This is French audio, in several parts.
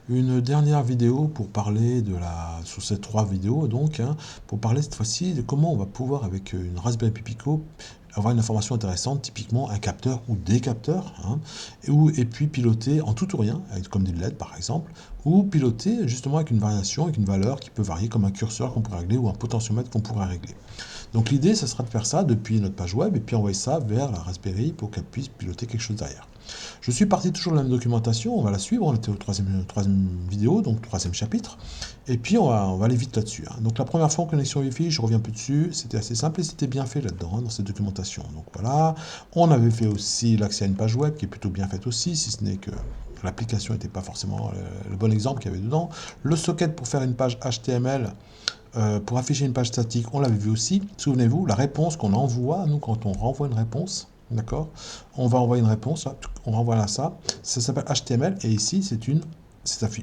une dernière vidéo pour parler sur ces 3 vidéos donc, hein, pour parler cette fois-ci de comment on va pouvoir avec une Raspberry Pi Pico avoir une information intéressante, typiquement un capteur ou des capteurs, hein, et puis piloter en tout ou rien, comme des LED par exemple, ou piloter justement avec une variation, avec une valeur qui peut varier comme un curseur qu'on pourrait régler ou un potentiomètre qu'on pourrait régler. Donc l'idée, ce sera de faire ça depuis notre page web et puis envoyer ça vers la Raspberry pour qu'elle puisse piloter quelque chose derrière. Je suis parti toujours de la même documentation, on va la suivre, on était au troisième vidéo, donc troisième chapitre, et puis on va aller vite là-dessus, hein. Donc la première fois en connexion Wi-Fi, je reviens un peu dessus, c'était assez simple et c'était bien fait là-dedans, hein, dans cette documentation. Donc voilà, on avait fait aussi l'accès à une page web qui est plutôt bien faite aussi, si ce n'est que l'application n'était pas forcément le bon exemple qu'il y avait dedans. Le socket pour faire une page HTML, pour afficher une page statique, on l'avait vu aussi. Souvenez-vous, la réponse qu'on envoie, nous, quand on renvoie une réponse, d'accord, on va envoyer une réponse, là, on renvoie à ça s'appelle HTML, et ici, c'est une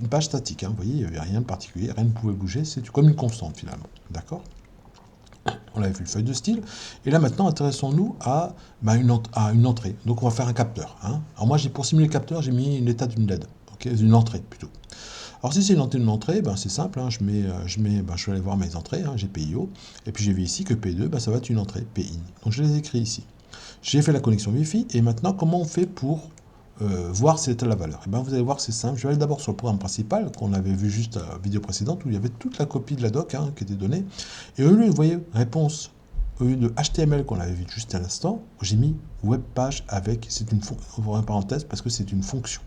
page statique, hein, vous voyez, il n'y avait rien de particulier, rien ne pouvait bouger, c'est comme une constante, finalement, d'accord. On avait vu le feuille de style, et là, maintenant, intéressons-nous à une entrée. Donc, on va faire un capteur, hein. Alors moi, pour simuler le capteur, j'ai mis l'état d'une LED, okay, une entrée, plutôt. Alors si c'est une entrée, ben, c'est simple, hein, je vais aller voir mes entrées, hein, j'ai PIO, et puis j'ai vu ici que P2, ben, ça va être une entrée, PIN. Donc je les écris ici. J'ai fait la connexion Wi-Fi, et maintenant comment on fait pour voir si c'était la valeur? Et ben, vous allez voir que c'est simple, je vais aller d'abord sur le programme principal, qu'on avait vu juste à la vidéo précédente, où il y avait toute la copie de la doc, hein, qui était donnée, et au lieu, vous voyez, réponse, au lieu de HTML qu'on avait vu juste à l'instant, j'ai mis web page avec, c'est une parenthèse, parce que c'est une fonction.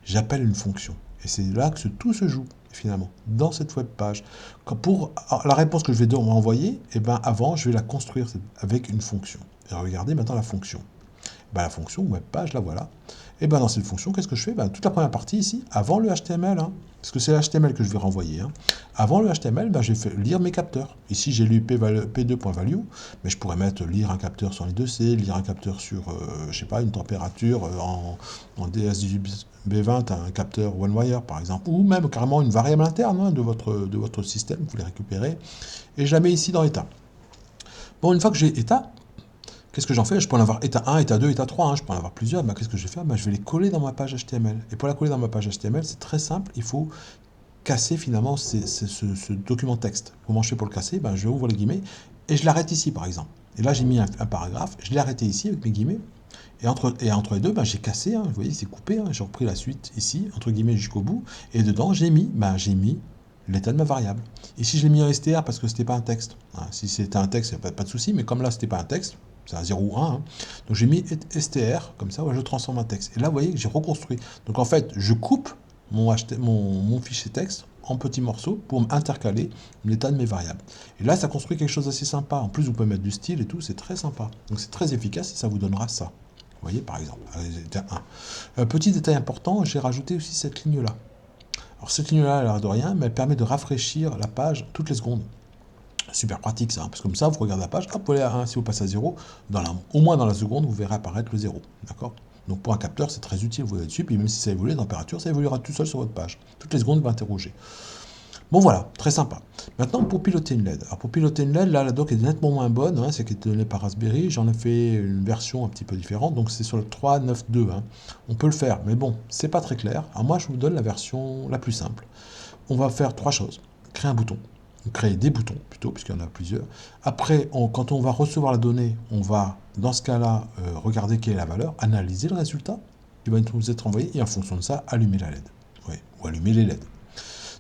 J'appelle une fonction. Et c'est là que tout se joue, finalement, dans cette web page. Pour la réponse que je vais devoir envoyer, eh ben, avant, je vais la construire avec une fonction. Et regardez maintenant la fonction. Ben, la fonction web page, la voilà. Et ben, dans cette fonction, qu'est-ce que je fais? Ben, toute la première partie ici, avant le HTML, hein, parce que c'est le HTML que je vais renvoyer. Hein. Avant le HTML, ben, j'ai fait lire mes capteurs. Ici, j'ai lu P2.value, mais je pourrais mettre lire un capteur sur les 2C, lire un capteur sur, je sais pas, une température en DS18B20, un capteur OneWire, par exemple, ou même carrément une variable interne, hein, de votre système, vous les récupérez, et je la mets ici dans état. Bon, une fois que j'ai état, qu'est-ce que j'en fais? Je peux en avoir état 1, état 2, état 3, hein, je peux en avoir plusieurs. Qu'est-ce que je vais faire? Je vais les coller dans ma page HTML. Et pour la coller dans ma page HTML, c'est très simple, il faut casser finalement ce document texte. Comment je fais pour le casser? Je ouvre les guillemets et je l'arrête ici par exemple. Et là j'ai mis un paragraphe, je l'ai arrêté ici avec mes guillemets. Et entre les deux, j'ai cassé, hein, vous voyez, c'est coupé, hein, j'ai repris la suite ici, entre guillemets jusqu'au bout. Et dedans, j'ai mis l'état de ma variable. Ici, je l'ai mis en str parce que c'était pas un texte. Hein, si c'était un texte, il n'y a pas de souci, mais comme là, c'était pas un texte, c'est un 0 ou 1, hein, donc j'ai mis str, comme ça, ouais, je transforme en texte. Et là, vous voyez que j'ai reconstruit. Donc en fait, je coupe mon fichier texte en petits morceaux pour intercaler l'état de mes variables. Et là, ça construit quelque chose d'assez sympa. En plus, vous pouvez mettre du style et tout, c'est très sympa. Donc c'est très efficace et ça vous donnera ça. Vous voyez, par exemple, état 1. Petit détail important, j'ai rajouté aussi cette ligne-là. Alors cette ligne-là, elle a l'air de rien, mais elle permet de rafraîchir la page toutes les secondes. Super pratique ça, hein, parce que comme ça, vous regardez la page, hop, vous allez à 1, si vous passez à 0, au moins dans la seconde, vous verrez apparaître le 0. D'accord? Donc pour un capteur, c'est très utile, vous allez dessus, puis même si ça évolue, la température, ça évoluera tout seul sur votre page. Toutes les secondes, vous interroger. Bon voilà, très sympa. Maintenant, pour piloter une LED. Alors pour piloter une LED, là, la doc est nettement moins bonne, hein, c'est qui est donnée par Raspberry. J'en ai fait une version un petit peu différente, donc c'est sur le 3.9.2. Hein. On peut le faire, mais bon, c'est pas très clair. Alors moi, je vous donne la version la plus simple. On va faire 3 choses. Créer un bouton, créer des boutons plutôt, puisqu'il y en a plusieurs. Après, quand on va recevoir la donnée, on va, dans ce cas-là, regarder quelle est la valeur, analyser le résultat qui va nous être envoyé, et en fonction de ça, allumer la LED. Oui, ou allumer les LED.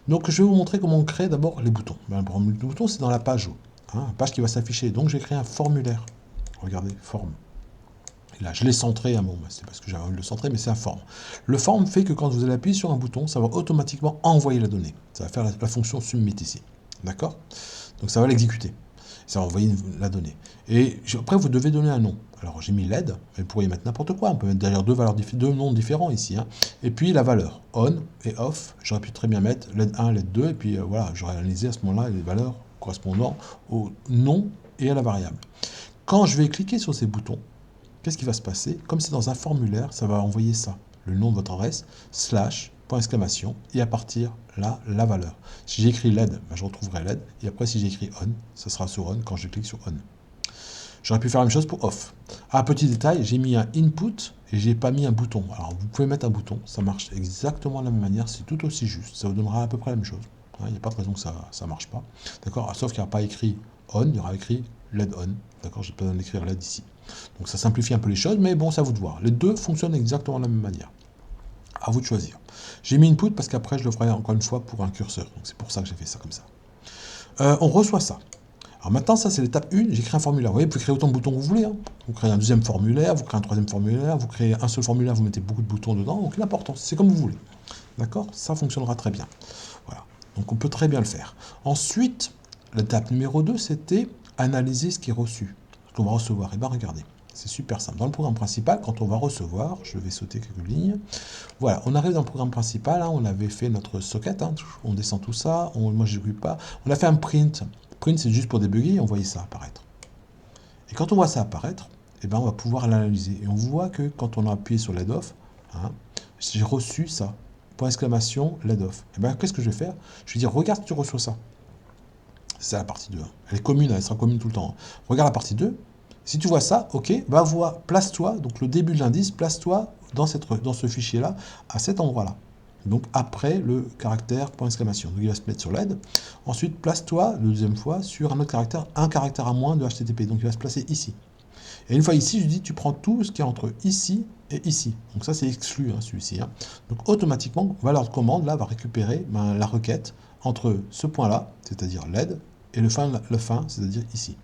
Donc je vais vous montrer comment on crée d'abord les boutons. Le bouton, c'est dans la page, hein, la page qui va s'afficher. Donc j'ai créé un formulaire. Regardez, forme. Et là, je l'ai centré, hein, bon, c'est parce que j'avais envie de le centrer, mais c'est un forme. Le forme fait que quand vous allez appuyer sur un bouton, ça va automatiquement envoyer la donnée. Ça va faire la fonction submit ici. D'accord? Donc ça va l'exécuter. Ça va envoyer la donnée. Et après, vous devez donner un nom. Alors j'ai mis LED, mais vous pourriez mettre n'importe quoi. On peut mettre d'ailleurs deux noms différents ici. Hein. Et puis la valeur, on et off. J'aurais pu très bien mettre LED 1, LED 2, et puis voilà, j'aurais analysé à ce moment-là les valeurs correspondant au nom et à la variable. Quand je vais cliquer sur ces boutons, qu'est-ce qui va se passer? Comme c'est dans un formulaire, ça va envoyer ça, le nom de votre adresse, slash, point exclamation, et à partir là, la valeur. Si j'écris LED, je retrouverai LED, et après si j'écris on, ça sera sur on quand je clique sur on. J'aurais pu faire la même chose pour off. Ah, petit détail, j'ai mis un input et j'ai pas mis un bouton. Alors vous pouvez mettre un bouton, ça marche exactement de la même manière, c'est tout aussi juste, ça vous donnera à peu près la même chose. Il n'y a pas de raison que ça ne marche pas. D'accord. Sauf qu'il n'y aura pas écrit on, il y aura écrit LED on. D'accord. J'ai pas besoin d'écrire LED ici. Donc ça simplifie un peu les choses, mais bon, ça à vous de voir. Les deux fonctionnent exactement de la même manière. À vous de choisir. J'ai mis input parce qu'après je le ferai encore une fois pour un curseur. Donc c'est pour ça que j'ai fait ça comme ça. On reçoit ça. Alors maintenant, ça c'est l'étape 1, j'ai créé un formulaire. Vous voyez, vous pouvez créer autant de boutons que vous voulez. Hein. Vous créez un deuxième formulaire, vous créez un troisième formulaire, vous créez un seul formulaire, vous mettez beaucoup de boutons dedans. Donc l'important, c'est comme vous voulez. D'accord. Ça fonctionnera très bien. Voilà. Donc on peut très bien le faire. Ensuite, l'étape numéro 2, c'était analyser ce qui est reçu, ce qu'on va recevoir. Et bien regardez, c'est super simple. Dans le programme principal, quand on va recevoir, je vais sauter quelques lignes. Voilà, on arrive dans le programme principal, hein, on avait fait notre socket, hein, on descend tout ça, moi je n'exécute pas. On a fait un print. Print, c'est juste pour débugger, on voyait ça apparaître. Et quand on voit ça apparaître, eh ben, on va pouvoir l'analyser. Et on voit que quand on a appuyé sur LED off, hein, j'ai reçu ça. Point exclamation, LED off. Et bien, qu'est-ce que je vais faire? Je vais dire, regarde, tu reçois ça. C'est la partie 2. Hein. Elle est commune, elle sera commune tout le temps. Hein. Regarde la partie 2. Si tu vois ça, ok, va voir, place-toi, donc le début de l'indice, place-toi dans ce fichier-là, à cet endroit-là. Donc après le caractère point exclamation. Donc il va se mettre sur LED. Ensuite, place-toi, la deuxième fois, sur un autre caractère, un caractère à moins de HTTP. Donc il va se placer ici. Et une fois ici, je dis, tu prends tout ce qui est entre ici et ici. Donc ça, c'est exclu, hein, celui-ci. Hein. Donc automatiquement, valeur de commande, là, va récupérer la requête entre ce point-là, c'est-à-dire LED, et le fin, c'est-à-dire ici.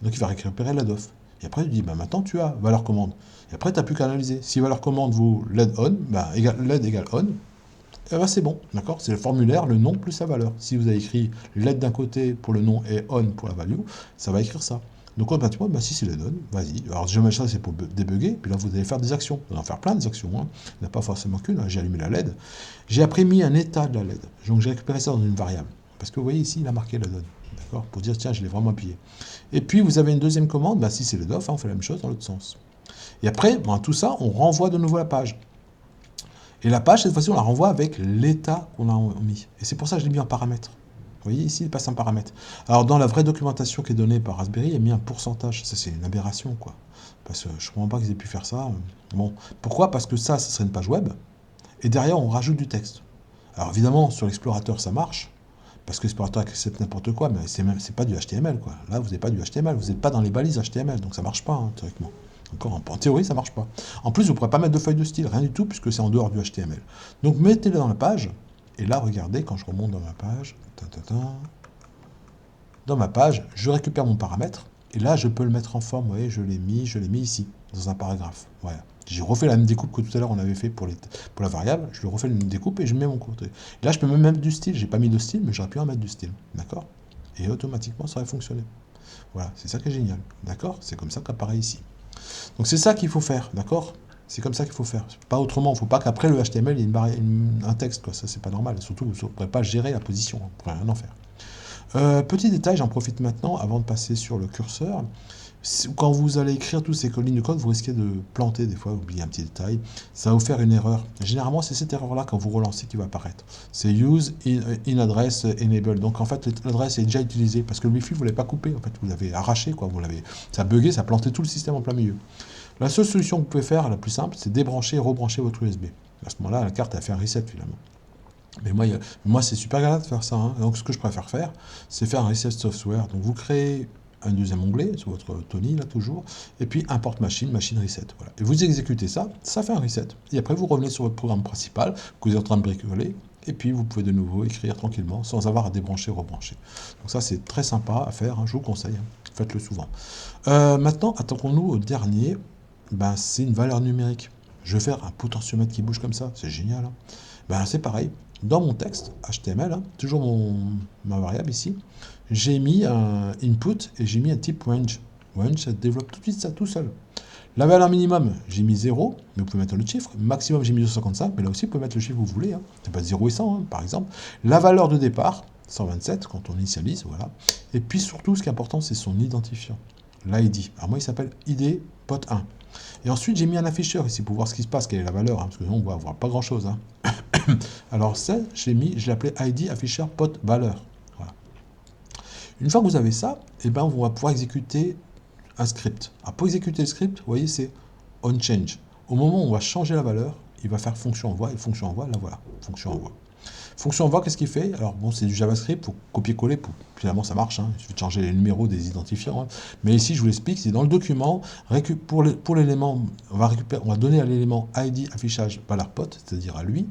Donc il va récupérer LED off. Et après, il dit, bah, maintenant tu as valeur commande. Et après, tu n'as plus qu'à analyser. Si valeur commande vaut LED on, bah, LED égale on, et bah, c'est bon. D'accord. C'est le formulaire, le nom plus sa valeur. Si vous avez écrit LED d'un côté pour le nom et on pour la value, ça va écrire ça. Donc automatiquement, bah, si c'est LED on, vas-y. Alors je mets ça, c'est pour débugger. Puis là, vous allez faire des actions. Vous allez en faire plein des actions. Hein. Il n'y en a pas forcément qu'une. Hein. J'ai allumé la LED. J'ai après mis un état de la LED. Donc j'ai récupéré ça dans une variable. Parce que vous voyez ici, il a marqué LED on. D'accord. Pour dire, tiens, je l'ai vraiment appuyé. Et puis, vous avez une deuxième commande, bah, si c'est le DOF, hein, on fait la même chose dans l'autre sens. Et après, bon, tout ça, on renvoie de nouveau la page. Et la page, cette fois-ci, on la renvoie avec l'état qu'on a mis. Et c'est pour ça que je l'ai mis en paramètre. Vous voyez, ici, il passe un paramètre. Alors, dans la vraie documentation qui est donnée par Raspberry, il y a mis un pourcentage. Ça, c'est une aberration, quoi. Parce que je ne comprends pas qu'ils aient pu faire ça. Bon, pourquoi? Parce que ça serait une page web. Et derrière, on rajoute du texte. Alors, évidemment, sur l'explorateur, ça marche. Parce que l'explorateur accepte n'importe quoi, mais c'est pas du HTML, quoi. Là, vous n'avez pas du HTML, vous n'êtes pas dans les balises HTML, donc ça marche pas, hein, théoriquement. Encore, en théorie, ça marche pas. En plus, vous ne pourrez pas mettre de feuille de style, rien du tout, puisque c'est en dehors du HTML. Donc, mettez-le dans la page, et là, regardez, quand je remonte dans ma page, dans ma page, je récupère mon paramètre, et là, je peux le mettre en forme, vous voyez, je l'ai mis ici, dans un paragraphe. Voilà. J'ai refait la même découpe que tout à l'heure on avait fait pour la variable, je le refais la même découpe et je mets mon côté. Et là, je peux même mettre du style, j'ai pas mis de style, mais j'aurais pu en mettre du style, d'accord? Et automatiquement, ça aurait fonctionné. Voilà, c'est ça qui est génial, d'accord? C'est comme ça qu'apparaît ici. Donc c'est ça qu'il faut faire, d'accord? C'est comme ça qu'il faut faire. Pas autrement, il ne faut pas qu'après le HTML, il y ait un texte, quoi. Ça, c'est pas normal. Surtout, vous ne pourrez pas gérer la position, vous ne pourrez rien en faire. Petit détail, j'en profite maintenant avant de passer sur le curseur. Quand vous allez écrire toutes ces lignes de code, vous risquez de planter des fois, oublier un petit détail. Ça va vous faire une erreur. Généralement, c'est cette erreur-là quand vous relancez qui va apparaître. C'est use in address enable. Donc en fait, l'adresse est déjà utilisée parce que le Wi-Fi, vous ne l'avez pas coupé. En fait, vous l'avez arraché, quoi. Ça a bugué, ça a planté tout le système en plein milieu. La seule solution que vous pouvez faire, la plus simple, c'est débrancher et rebrancher votre USB. À ce moment-là, la carte a fait un reset finalement. Mais moi c'est super galère de faire ça. Hein. Donc ce que je préfère faire, c'est faire un reset software. Donc vous créez un deuxième onglet sur votre Tony, là toujours, et puis import machine reset. Voilà. Et vous exécutez ça, ça fait un reset. Et après vous revenez sur votre programme principal, que vous êtes en train de bricoler, et puis vous pouvez de nouveau écrire tranquillement, sans avoir à débrancher, rebrancher. Donc ça c'est très sympa à faire, hein, je vous conseille, hein. Faites-le souvent. Maintenant, attaquons-nous au dernier, ben, c'est une valeur numérique. Je vais faire un potentiomètre qui bouge comme ça, c'est génial. Hein. Ben, c'est pareil, dans mon texte HTML, hein, toujours ma variable ici, j'ai mis un input et j'ai mis un type range. Range, ça développe tout de suite ça tout seul. La valeur minimum, j'ai mis 0, mais vous pouvez mettre le chiffre. Maximum, j'ai mis 255, mais là aussi, vous pouvez mettre le chiffre que vous voulez. Hein. C'est pas 0 et 100, hein, par exemple. La valeur de départ, 127, quand on initialise, voilà. Et puis surtout, ce qui est important, c'est son identifiant, l'ID. Alors moi, il s'appelle ID pot 1. Et ensuite, j'ai mis un afficheur ici pour voir ce qui se passe, quelle est la valeur, hein, parce que sinon, on va voir pas grand-chose. Hein. Alors ça, je l'ai appelé ID afficheur pot valeur. Voilà. Une fois que vous avez ça, eh ben, on va pouvoir exécuter un script. Alors pour exécuter le script, vous voyez, c'est onChange. Au moment où on va changer la valeur, il va faire fonction envoi, et fonction envoi, là voilà, fonction envoi. Fonction envoi, qu'est-ce qu'il fait? Alors bon, c'est du JavaScript, pour copier-coller, finalement ça marche, hein. Il suffit de changer les numéros des identifiants, hein. Mais ici, je vous l'explique, c'est dans le document, pour l'élément, on va donner à l'élément ID affichage valeur pot, c'est-à-dire à lui,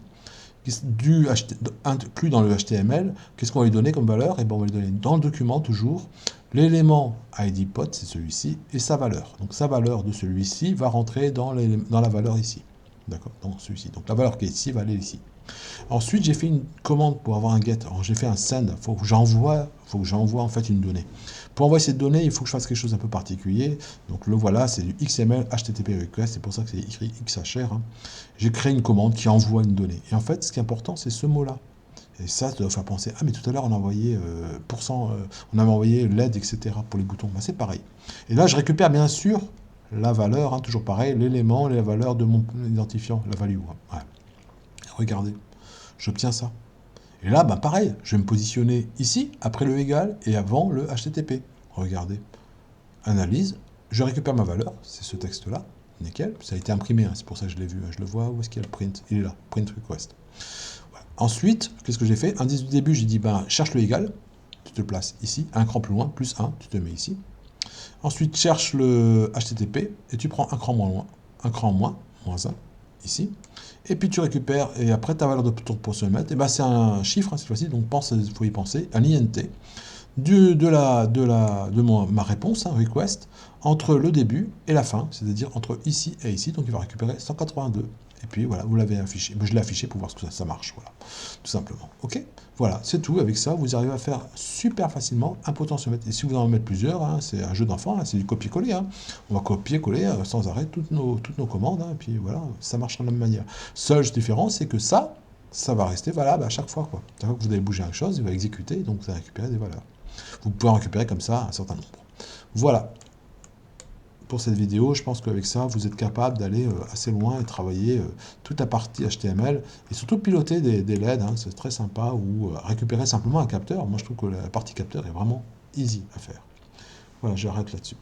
inclus dans le HTML, qu'est-ce qu'on va lui donner comme valeur? Et ben on va lui donner dans le document toujours l'élément ID pot, c'est celui-ci, et sa valeur. Donc sa valeur de celui-ci va rentrer dans la valeur ici. D'accord? Dans celui-ci. Donc la valeur qui est ici va aller ici. Ensuite, j'ai fait une commande pour avoir un get. Alors, j'ai fait un send. Il faut que j'envoie en fait une donnée. Pour envoyer cette donnée, il faut que je fasse quelque chose d'un peu particulier. Donc le voilà, c'est du XML HTTP request. C'est pour ça que c'est écrit XHR, hein. J'ai créé une commande qui envoie une donnée. Et en fait, ce qui est important, c'est ce mot-là. Et ça doit faire penser, ah mais tout à l'heure on a envoyé on avait envoyé LED, etc. pour les boutons. Ben, c'est pareil. Et là, je récupère bien sûr la valeur, hein, toujours pareil, l'élément, la valeur de mon identifiant, la value. Ouais. Regardez, j'obtiens ça. Et là, ben pareil, je vais me positionner ici, après le égal, et avant le HTTP. Regardez. Analyse, je récupère ma valeur, c'est ce texte-là, nickel, ça a été imprimé, hein, c'est pour ça que je l'ai vu, je le vois, où est-ce qu'il y a le print? Il est là, print request. Voilà. Ensuite, qu'est-ce que j'ai fait? Indice du début, j'ai dit, ben, cherche le égal, tu te places ici, un cran plus loin, plus 1, tu te mets ici. Ensuite, cherche le HTTP, et tu prends un cran moins loin, un cran moins 1, ici. Et puis tu récupères, et après ta valeur de ton pourcentage, et ben c'est un chiffre, hein, cette fois-ci, donc il faut y penser, un INT, ma réponse, hein, request, entre le début et la fin, c'est-à-dire entre ici et ici, donc il va récupérer 182. Et puis voilà, vous l'avez affiché. Je l'ai affiché pour voir ce que ça marche, voilà, tout simplement. Ok, voilà, c'est tout. Avec ça, vous arrivez à faire super facilement un potentiomètre. Et si vous en mettez plusieurs, hein, c'est un jeu d'enfant, hein, c'est du copier-coller. Hein. On va copier-coller sans arrêt toutes nos commandes, hein, et puis voilà, ça marche de la même manière. Seule différence, c'est que ça va rester valable à chaque fois, quoi. Chaque fois que vous allez bouger quelque chose, il va exécuter, donc vous allez récupérer des valeurs. Vous pouvez en récupérer comme ça un certain nombre. Voilà. Pour cette vidéo, je pense qu'avec ça, vous êtes capable d'aller assez loin et travailler toute la partie HTML et surtout piloter des LED, hein, c'est très sympa, ou récupérer simplement un capteur. Moi, je trouve que la partie capteur est vraiment easy à faire. Voilà, j'arrête là-dessus.